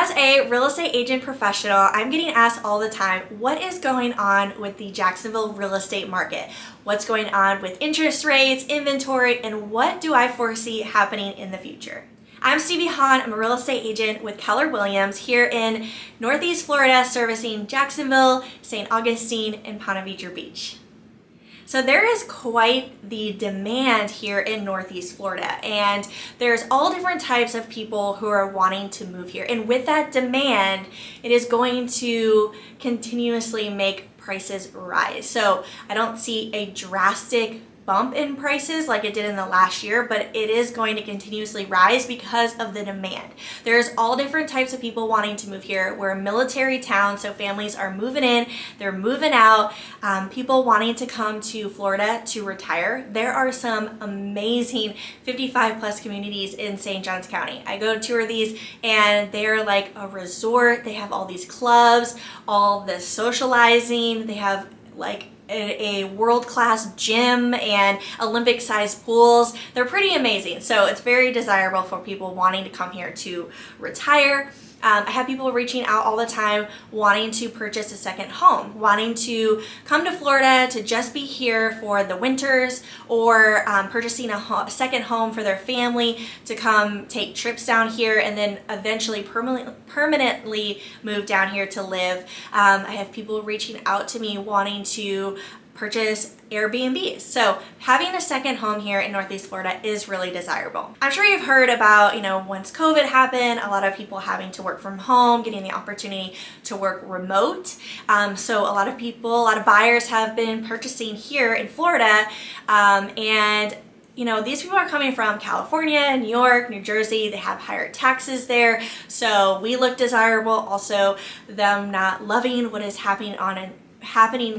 As a real estate agent professional, I'm getting asked all the time, what is going on with the Jacksonville real estate market? What's going on with interest rates, inventory, and what do I foresee happening in the future? I'm Stevie Hahn. I'm a real estate agent with Keller Williams here in Northeast Florida, servicing Jacksonville, St. Augustine, and Ponte Vedra Beach. So there is quite the demand here in Northeast Florida, and there's all different types of people who are wanting to move here. And with that demand, it is going to continuously make prices rise. So I don't see a drastic bump in prices like it did in the last year, but it is going to continuously rise because of the demand. There's all different types of people wanting to move here. We're a military town, so families are moving in, they're moving out, people wanting to come to Florida to retire. There are some amazing 55 plus communities in St. Johns County. I go tour these and they're like a resort. They have all these clubs, all this socializing. They have like a world-class gym and Olympic-sized pools. They're pretty amazing. So it's very desirable for people wanting to come here to retire. I have people reaching out all the time wanting to purchase a second home, wanting to come to Florida to just be here for the winters, or purchasing a second home for their family to come take trips down here and then eventually permanently move down here to live. I have people reaching out to me wanting to purchase Airbnbs. So having a second home here in Northeast Florida is really desirable. I'm sure you've heard about, once COVID happened, a lot of people having to work from home, getting the opportunity to work remote. So a lot of buyers have been purchasing here in Florida, and these people are coming from California, New York, New Jersey. They have higher taxes there, so we look desirable. Also, them not loving what is happening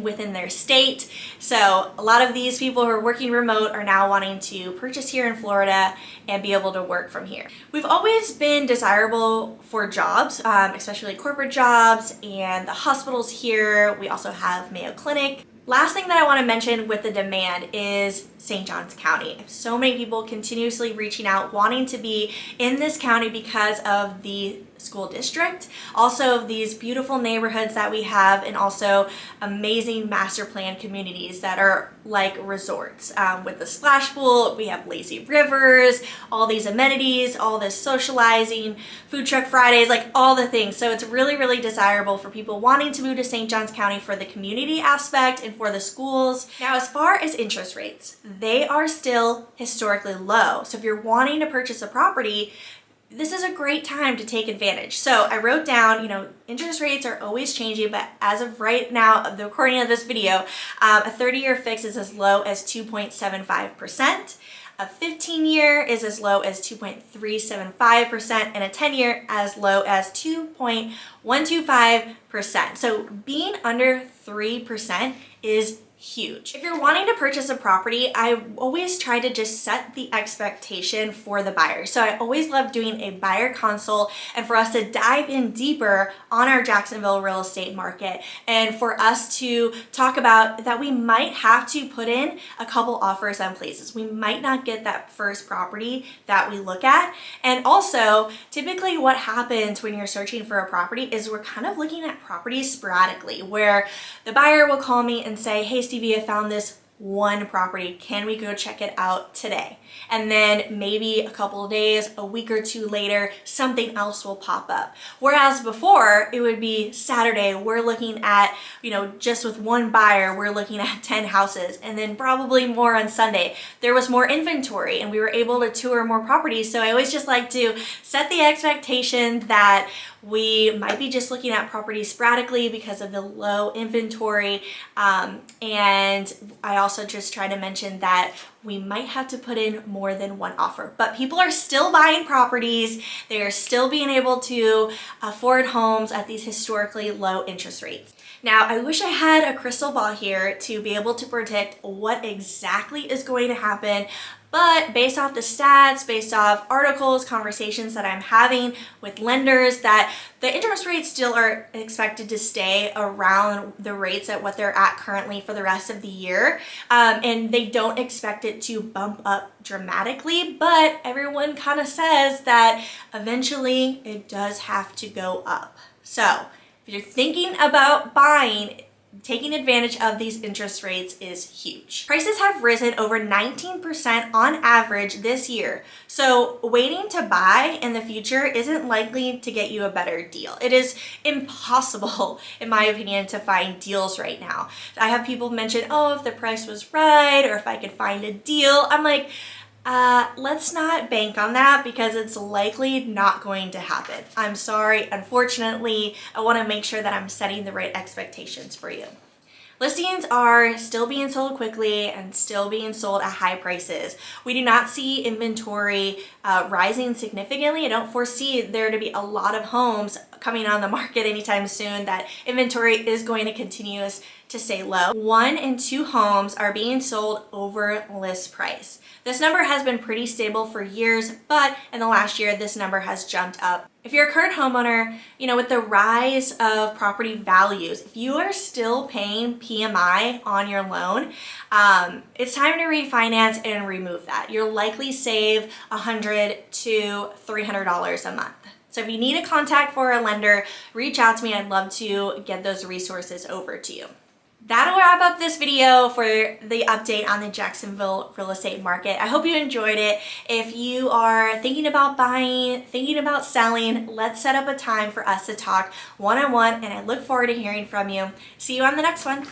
within their state. So a lot of these people who are working remote are now wanting to purchase here in Florida and be able to work from here. We've always been desirable for jobs, especially corporate jobs and the hospitals here. We also have Mayo Clinic. Last thing that I want to mention with the demand is St. Johns County. So many people continuously reaching out, wanting to be in this county because of the school district, also these beautiful neighborhoods that we have, and also amazing master plan communities that are like resorts with the splash pool. We have lazy rivers, all these amenities, all this socializing, food truck Fridays, like all the things. So it's really, really desirable for people wanting to move to St. Johns County for the community aspect and for the schools. Now, as far as interest rates, they are still historically low. So if you're wanting to purchase a property, this is a great time to take advantage. So I wrote down, interest rates are always changing, but as of right now, of the recording of this video, a 30-year fix is as low as 2.75%. A 15-year is as low as 2.375%, and a 10-year as low as 2.125%. So being under 3% is huge. If you're wanting to purchase a property, I always try to just set the expectation for the buyer. So I always love doing a buyer consult and for us to dive in deeper on our Jacksonville real estate market, and for us to talk about that we might have to put in a couple offers on places. We might not get that first property that we look at. And also, typically what happens when you're searching for a property is we're kind of looking at properties sporadically, where the buyer will call me and say, "Hey Stevie, I found this one property. Can we go check it out today?" And then maybe a couple of days, a week or two later, something else will pop up. Whereas before, it would be Saturday, we're looking at, just with one buyer, we're looking at 10 houses, and then probably more on Sunday. There was more inventory and we were able to tour more properties. So I always just like to set the expectation that we might be just looking at properties sporadically because of the low inventory. And I also just try to mention that we might have to put in more than one offer. But people are still buying properties. They are still being able to afford homes at these historically low interest rates. Now, I wish I had a crystal ball here to be able to predict what exactly is going to happen, But based off the stats, based off articles, conversations that I'm having with lenders, that the interest rates still are expected to stay around the rates at what they're at currently for the rest of the year. And they don't expect it to bump up dramatically, but everyone kind of says that eventually it does have to go up. So if you're thinking about buying, taking advantage of these interest rates is huge. Prices have risen over 19% on average this year. So waiting to buy in the future isn't likely to get you a better deal. It is impossible, in my opinion, to find deals right now. I have people mention, oh, if the price was right or if I could find a deal. I'm like, let's not bank on that because it's likely not going to happen. I'm sorry. Unfortunately, I want to make sure that I'm setting the right expectations for you. Listings are still being sold quickly and still being sold at high prices. We do not see inventory rising significantly. I don't foresee there to be a lot of homes coming on the market anytime soon. That inventory is going to continue to stay low. 1 and 2 homes are being sold over list price. This number has been pretty stable for years, but in the last year, this number has jumped up. If you're a current homeowner, with the rise of property values, if you are still paying PMI on your loan, it's time to refinance and remove that. You'll likely save $100 to $300 a month. So if you need a contact for a lender, reach out to me. I'd love to get those resources over to you. That'll wrap up this video for the update on the Jacksonville real estate market. I hope you enjoyed it. If you are thinking about buying, thinking about selling, let's set up a time for us to talk one-on-one, and I look forward to hearing from you. See you on the next one.